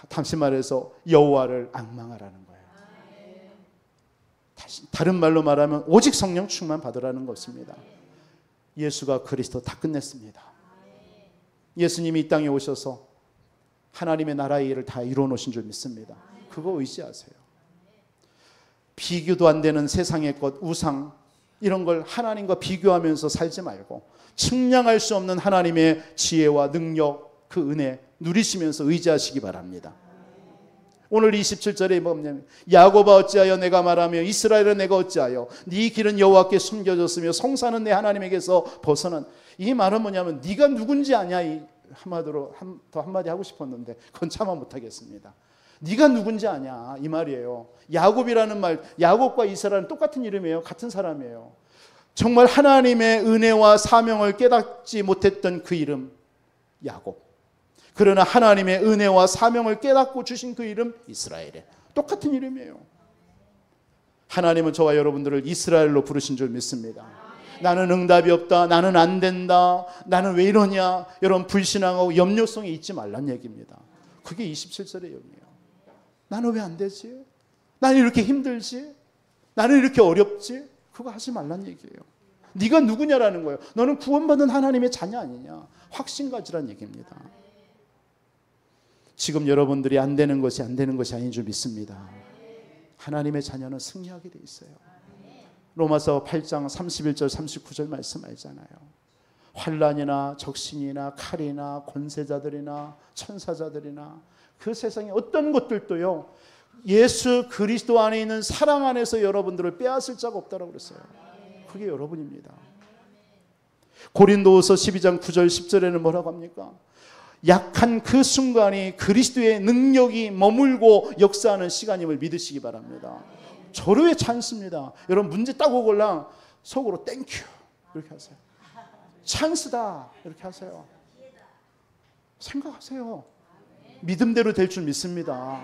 다시 말해서 여호와를 앙망하라는 거예요. 다른 말로 말하면 오직 성령 충만 받으라는 것입니다. 예수가 그리스도 다 끝냈습니다. 예수님이 이 땅에 오셔서 하나님의 나라의 일을 다 이루어 놓으신 줄 믿습니다. 그거 의지하세요. 비교도 안 되는 세상의 것, 우상 이런 걸 하나님과 비교하면서 살지 말고 측량할 수 없는 하나님의 지혜와 능력, 그 은혜 누리시면서 의지하시기 바랍니다. 오늘 27절에 뭐냐면 야곱아 어찌하여 내가 말하며 이스라엘은 내가 어찌하여 네 길은 여호와께 숨겨졌으며 성사는 내 하나님에게서 벗어난. 이 말은 뭐냐면 네가 누군지 아냐. 한마디로 더 한마디 하고 싶었는데 그건 참아 못하겠습니다. 네가 누군지 아냐 이 말이에요. 야곱이라는 말, 야곱과 이스라엘은 똑같은 이름이에요. 같은 사람이에요. 정말 하나님의 은혜와 사명을 깨닫지 못했던 그 이름 야곱. 그러나 하나님의 은혜와 사명을 깨닫고 주신 그 이름 이스라엘에 똑같은 이름이에요. 하나님은 저와 여러분들을 이스라엘로 부르신 줄 믿습니다. 나는 응답이 없다, 나는 안 된다, 나는 왜 이러냐, 이런 불신앙하고 염려성이 있지 말란 얘기입니다. 그게 27절의 의미예요. 나는 왜 안 되지? 나는 이렇게 힘들지? 나는 이렇게 어렵지? 그거 하지 말란 얘기예요. 네가 누구냐라는 거예요. 너는 구원받은 하나님의 자녀 아니냐, 확신 가지란 얘기입니다. 지금 여러분들이 안 되는 것이 아닌 줄 믿습니다. 하나님의 자녀는 승리하게 돼 있어요. 로마서 8장 31절 39절 말씀 알잖아요. 환난이나 적신이나 칼이나 권세자들이나 천사자들이나 그 세상의 어떤 것들도요, 예수 그리스도 안에 있는 사랑 안에서 여러분들을 빼앗을 자가 없다라고 그랬어요. 그게 여러분입니다. 고린도후서 12장 9절 10절에는 뭐라고 합니까? 약한 그 순간이 그리스도의 능력이 머물고 역사하는 시간임을 믿으시기 바랍니다. 절호의 찬스입니다. 여러분 문제 딱 오걸랑 속으로 땡큐 이렇게 하세요. 찬스다 이렇게 하세요. 생각하세요. 믿음대로 될 줄 믿습니다.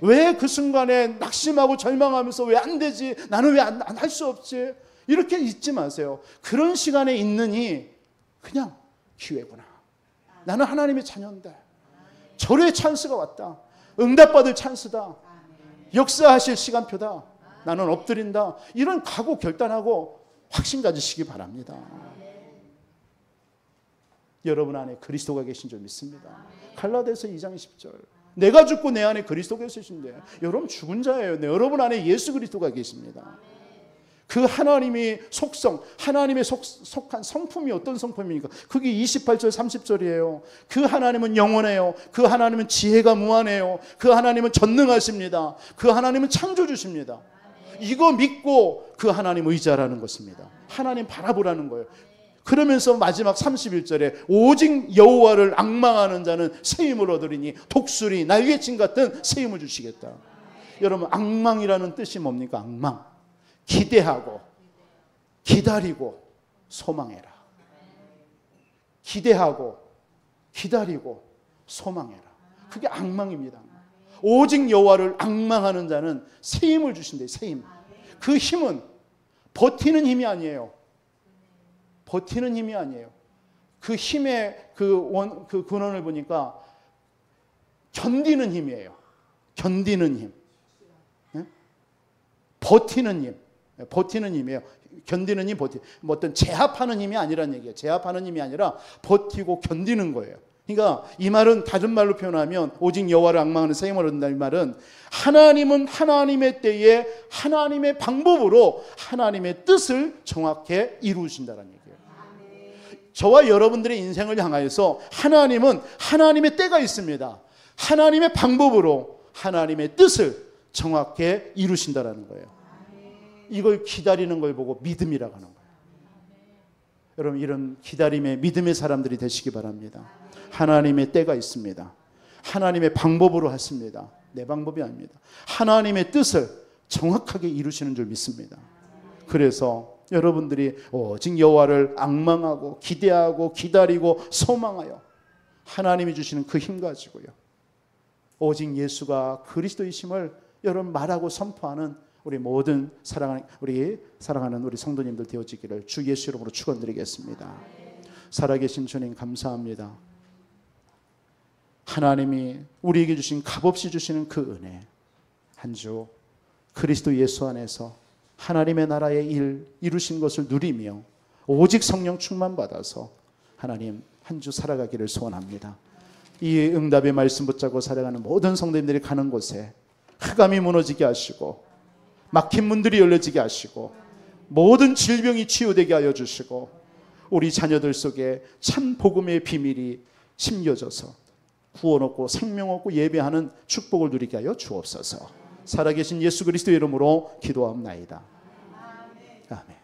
왜 그 순간에 낙심하고 절망하면서 왜 안 되지? 나는 왜 안 할 수 없지? 이렇게 잊지 마세요. 그런 시간에 있느니 그냥 기회구나. 나는 하나님의 자녀인데 절호의 찬스가 왔다. 응답받을 찬스다. 역사하실 시간표다. 나는 엎드린다. 이런 각오 결단하고 확신 가지시기 바랍니다. 여러분 안에 그리스도가 계신 줄 믿습니다. 갈라디아서 2장 10절. 내가 죽고 내 안에 그리스도가 계시신데 여러분 죽은 자예요. 여러분 안에 예수 그리스도가 계십니다. 그 하나님의 속성, 하나님의 속한 성품이 어떤 성품입니까? 그게 28절 30절이에요. 그 하나님은 영원해요. 그 하나님은 지혜가 무한해요. 그 하나님은 전능하십니다. 그 하나님은 창조주십니다. 이거 믿고 그 하나님 의지하라는 것입니다. 하나님 바라보라는 거예요. 그러면서 마지막 31절에 오직 여호와를 앙망하는 자는 새 힘을 얻으리니 독수리 날개친 같은 새 힘을 주시겠다. 여러분 앙망이라는 뜻이 뭡니까? 앙망. 기대하고 기다리고 소망해라. 기대하고 기다리고 소망해라. 그게 앙망입니다. 오직 여호와를 앙망하는 자는 새 힘을 주신대. 새 힘. 그 힘은 버티는 힘이 아니에요. 버티는 힘이 아니에요. 그 힘의 그 근원을 보니까 견디는 힘이에요. 견디는 힘. 네? 버티는 힘. 버티는 힘이에요. 견디는 힘, 뭐 어떤 제압하는 힘이 아니란 얘기예요. 제압하는 힘이 아니라 버티고 견디는 거예요. 그러니까 이 말은 다른 말로 표현하면 오직 여호와를 앙망하는 새 힘을 얻는다. 이 말은 하나님은 하나님의 때에 하나님의 방법으로 하나님의 뜻을 정확히 이루신다는 얘기예요. 저와 여러분들의 인생을 향하여서 하나님은 하나님의 때가 있습니다. 하나님의 방법으로 하나님의 뜻을 정확히 이루신다는 거예요. 이걸 기다리는 걸 보고 믿음이라고 하는 거예요. 여러분 이런 기다림의 믿음의 사람들이 되시기 바랍니다. 하나님의 때가 있습니다. 하나님의 방법으로 하십니다. 내 방법이 아닙니다. 하나님의 뜻을 정확하게 이루시는 줄 믿습니다. 그래서 여러분들이 오직 여호와를 앙망하고 기대하고 기다리고 소망하여 하나님이 주시는 그 힘 가지고요. 오직 예수가 그리스도이심을 여러분 말하고 선포하는 우리 모든 사랑하는 우리 성도님들 되어지기를 주 예수 이름으로 축원드리겠습니다. 살아계신 주님 감사합니다. 하나님이 우리에게 주신 값없이 주시는 그 은혜 한 주 그리스도 예수 안에서 하나님의 나라의 일 이루신 것을 누리며 오직 성령 충만 받아서 하나님 한 주 살아가기를 소원합니다. 이 응답의 말씀 붙잡고 살아가는 모든 성도님들이 가는 곳에 흑암이 무너지게 하시고 막힌 문들이 열려지게 하시고 모든 질병이 치유되게 하여 주시고 우리 자녀들 속에 참 복음의 비밀이 심겨져서 구원 얻고 생명 얻고 예배하는 축복을 누리게 하여 주옵소서. 살아계신 예수 그리스도의 이름으로 기도하옵나이다. 아멘.